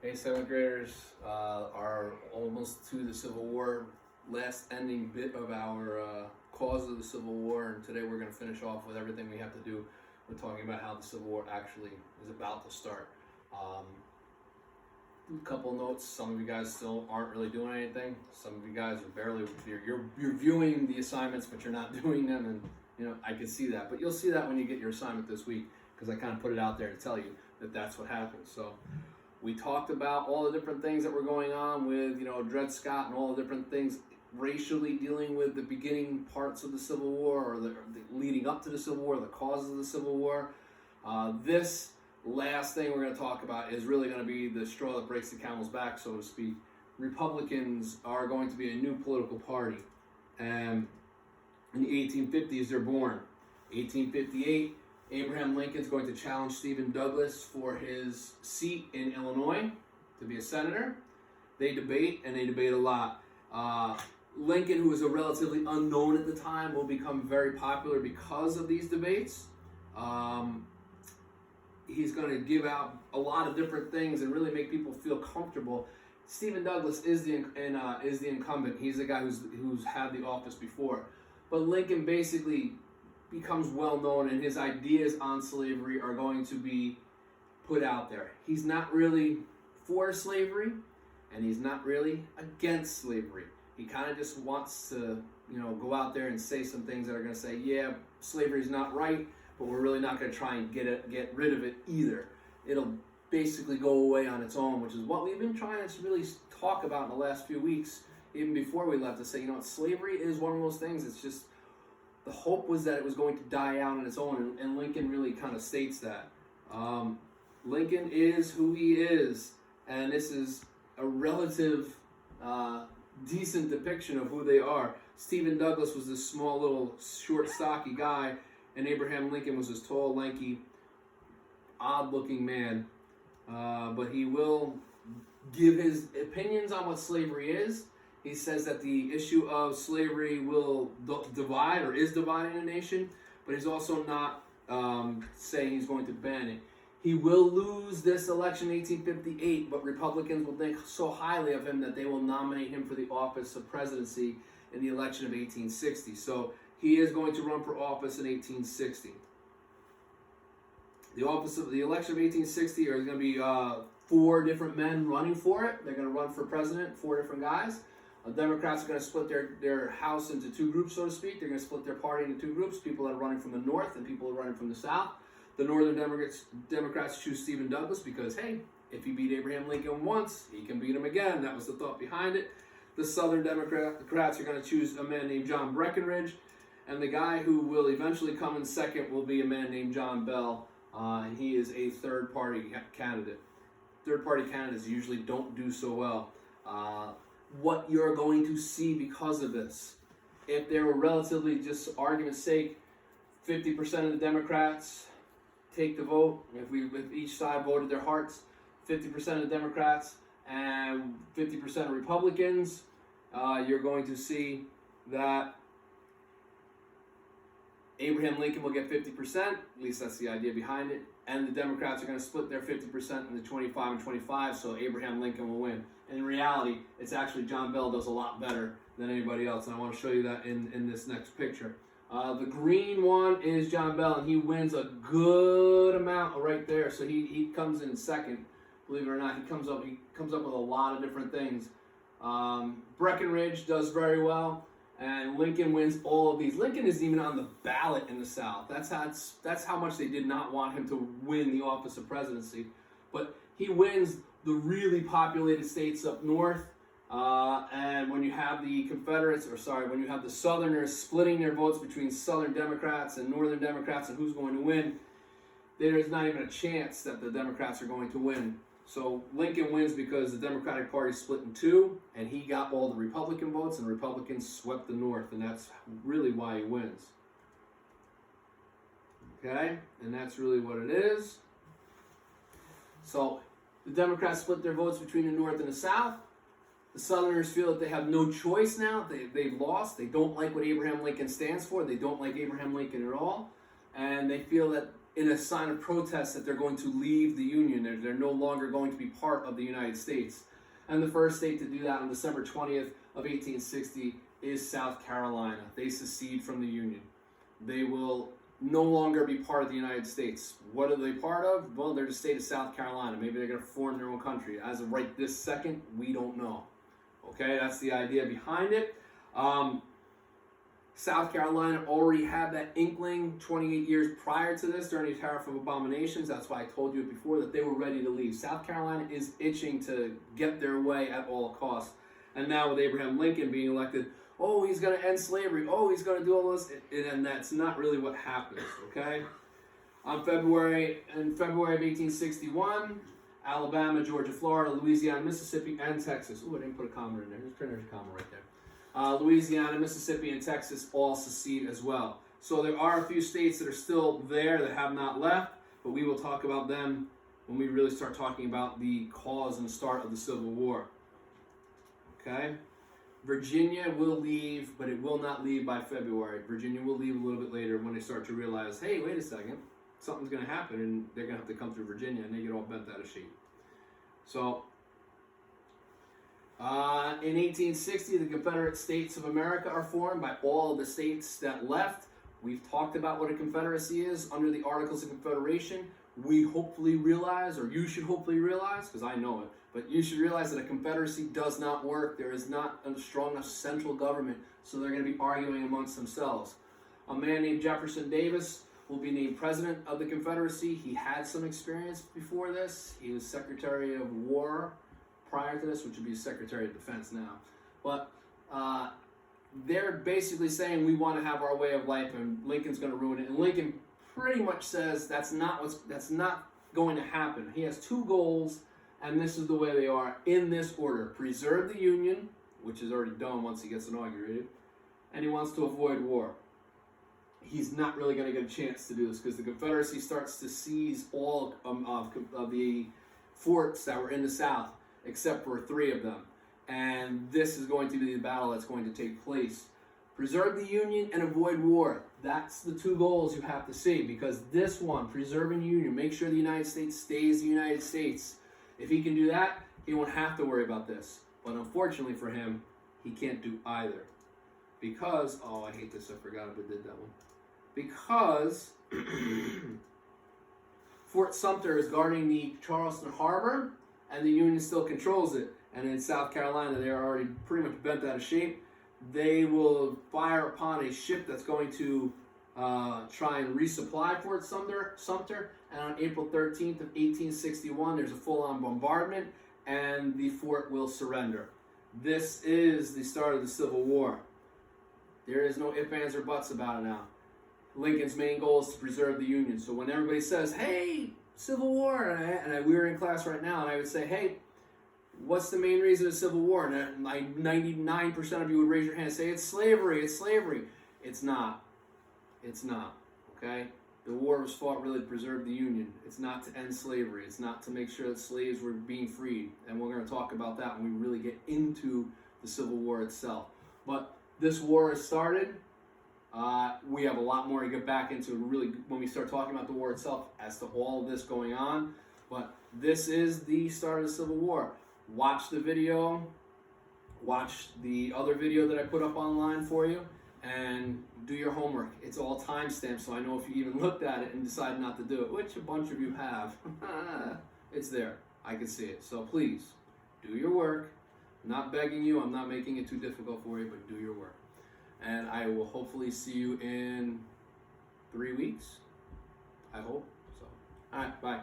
Hey, seventh graders are almost to the Civil War, last ending bit of our cause of the Civil War, and today we're going to finish off with everything we have to do. We're talking about how the Civil War actually is about to start. A couple notes: some of you guys still aren't really doing anything. Some of you guys are barely you're viewing the assignments, but you're not doing them, and I can see that. But you'll see that when you get your assignment this week, because I kind of put it out there to tell you that that's what happens. So. We talked about all the different things that were going on with, Dred Scott and all the different things racially dealing with the beginning parts of the Civil War or the leading up to the Civil War, the causes of the Civil War. This last thing we're going to talk about is really going to be the straw that breaks the camel's back, so to speak. Republicans are going to be a new political party. And in the 1850s, they're born. 1858. Abraham Lincoln's going to challenge Stephen Douglas for his seat in Illinois to be a senator. They debate, and they debate a lot. Lincoln, who was a relatively unknown at the time, will become very popular because of these debates. He's going to give out a lot of different things and really make people feel comfortable. Stephen Douglas is the incumbent. He's the guy who's had the office before. But Lincoln basically becomes well known, and his ideas on slavery are going to be put out there. He's not really for slavery, and he's not really against slavery. He kind of just wants to, go out there and say some things that are going to say, yeah, slavery's not right, but we're really not going to try and get rid of it either. It'll basically go away on its own, which is what we've been trying to really talk about in the last few weeks, even before we left, to say, slavery is one of those things. It's just the hope was that it was going to die out on its own, and Lincoln really kind of states that. Lincoln is who he is, and this is a relative decent depiction of who they are. Stephen Douglas was this small, little, short, stocky guy, and Abraham Lincoln was this tall, lanky, odd-looking man. But he will give his opinions on what slavery is. He says that the issue of slavery will divide or is dividing a nation, but he's also not saying he's going to ban it. He will lose this election in 1858, but Republicans will think so highly of him that they will nominate him for the office of presidency in the election of 1860. So he is going to run for office in 1860. The election of 1860 are going to be 4 different men running for it. They're going to run for president, 4 different guys. The Democrats are going to split their house into 2 groups, so to speak. They're going to split their party into 2 groups, people that are running from the north and people that are running from the south. The northern Democrats choose Stephen Douglas because, hey, if he beat Abraham Lincoln once, he can beat him again. That was the thought behind it. The southern Democrats are going to choose a man named John Breckinridge, and the guy who will eventually come in second will be a man named John Bell, and he is a third-party candidate. Third-party candidates usually don't do so well. What you're going to see because of this. If there were relatively, just argument's sake, 50% of the Democrats take the vote, if each side voted their hearts, 50% of the Democrats and 50% of Republicans, you're going to see that Abraham Lincoln will get 50%, at least that's the idea behind it, and the Democrats are going to split their 50% into 25 and 25, so Abraham Lincoln will win. In reality, it's actually John Bell does a lot better than anybody else, and I want to show you that in this next picture. The green one is John Bell, and he wins a good amount right there, so he comes in second. Believe it or not, he comes up with a lot of different things. Breckinridge does very well, and Lincoln wins all of these. Lincoln isn't even on the ballot in the South. That's how much they did not want him to win the office of presidency. But he wins the really populated states up north, and when you have the when you have the Southerners splitting their votes between Southern Democrats and Northern Democrats and who's going to win, there's not even a chance that the Democrats are going to win. So Lincoln wins because the Democratic Party split in 2, and he got all the Republican votes, and the Republicans swept the North, and that's really why he wins. Okay, and that's really what it is. So the Democrats split their votes between the North and the South. The Southerners feel that they have no choice now. They've lost. They don't like what Abraham Lincoln stands for. They don't like Abraham Lincoln at all. And they feel that in a sign of protest that they're going to leave the Union. They're no longer going to be part of the United States. And the first state to do that on December 20th of 1860 is South Carolina. They secede from the Union. They will no longer be part of the United States. What are they part of? Well, they're the state of South Carolina. Maybe they're going to form their own country. As of right this second, we don't know. Okay, that's the idea behind it. South Carolina already had that inkling 28 years prior to this during the Tariff of Abominations. That's why I told you before that they were ready to leave. South Carolina is itching to get their way at all costs. And now with Abraham Lincoln being elected, oh, he's going to end slavery. Oh, he's going to do all this. And that's not really what happens, okay? In February of 1861, Alabama, Georgia, Florida, Louisiana, Mississippi, and Texas. Oh, I didn't put a comma in there. There's a comma right there. Louisiana, Mississippi, and Texas all secede as well. So there are a few states that are still there that have not left, but we will talk about them when we really start talking about the cause and start of the Civil War. Okay? Virginia will leave, but it will not leave by February. Virginia will leave a little bit later when they start to realize, hey, wait a second, something's going to happen, and they're going to have to come through Virginia, and they get all bent out of shape. So, in 1860, the Confederate States of America are formed by all of the states that left. We've talked about what a confederacy is under the Articles of Confederation. We hopefully realize, or you should hopefully realize, because I know it, but you should realize that a confederacy does not work. There is not a strong enough central government, so they're going to be arguing amongst themselves. A man named Jefferson Davis will be named president of the Confederacy. He had some experience before this. He was Secretary of War prior to this, which would be Secretary of Defense now. But they're basically saying we want to have our way of life, and Lincoln's going to ruin it. And Lincoln pretty much says that's not going to happen. He has two goals, and this is the way they are in this order: preserve the Union, which is already done once he gets inaugurated, and he wants to avoid war. He's not really going to get a chance to do this because the Confederacy starts to seize all of the forts that were in the South, except for 3 of them. And this is going to be the battle that's going to take place. Preserve the Union and avoid war. That's the 2 goals you have to see, because this one, preserving the Union, make sure the United States stays the United States. If he can do that, he won't have to worry about this. But unfortunately for him, he can't do either. Because, oh, I hate this, I forgot if I did that one. Because Fort Sumter is guarding the Charleston Harbor, and the Union still controls it. And in South Carolina, they are already pretty much bent out of shape. They will fire upon a ship that's going to try and resupply Fort Sumter. And on April 13th of 1861, there's a full-on bombardment, and the fort will surrender. This is the start of the Civil War. There is no ifs, ands, or buts about it now. Lincoln's main goal is to preserve the Union. So when everybody says, hey, Civil War, and we were in class right now, and I would say, hey, what's the main reason of Civil War? And 99% of you would raise your hand and say, it's slavery, it's slavery. It's not. It's not, okay? The war was fought really to preserve the Union. It's not to end slavery. It's not to make sure that slaves were being freed. And we're going to talk about that when we really get into the Civil War itself. But this war has started. We have a lot more to get back into really when we start talking about the war itself as to all of this going on. But this is the start of the Civil War. Watch the video. Watch the other video that I put up online for you. And do your homework. It's all timestamped, so I know if you even looked at it and decided not to do it, which a bunch of you have. It's there. I can see it. So please, do your work. I'm not begging you. I'm not making it too difficult for you, but do your work. And I will hopefully see you in 3 weeks. I hope. So, all right, bye.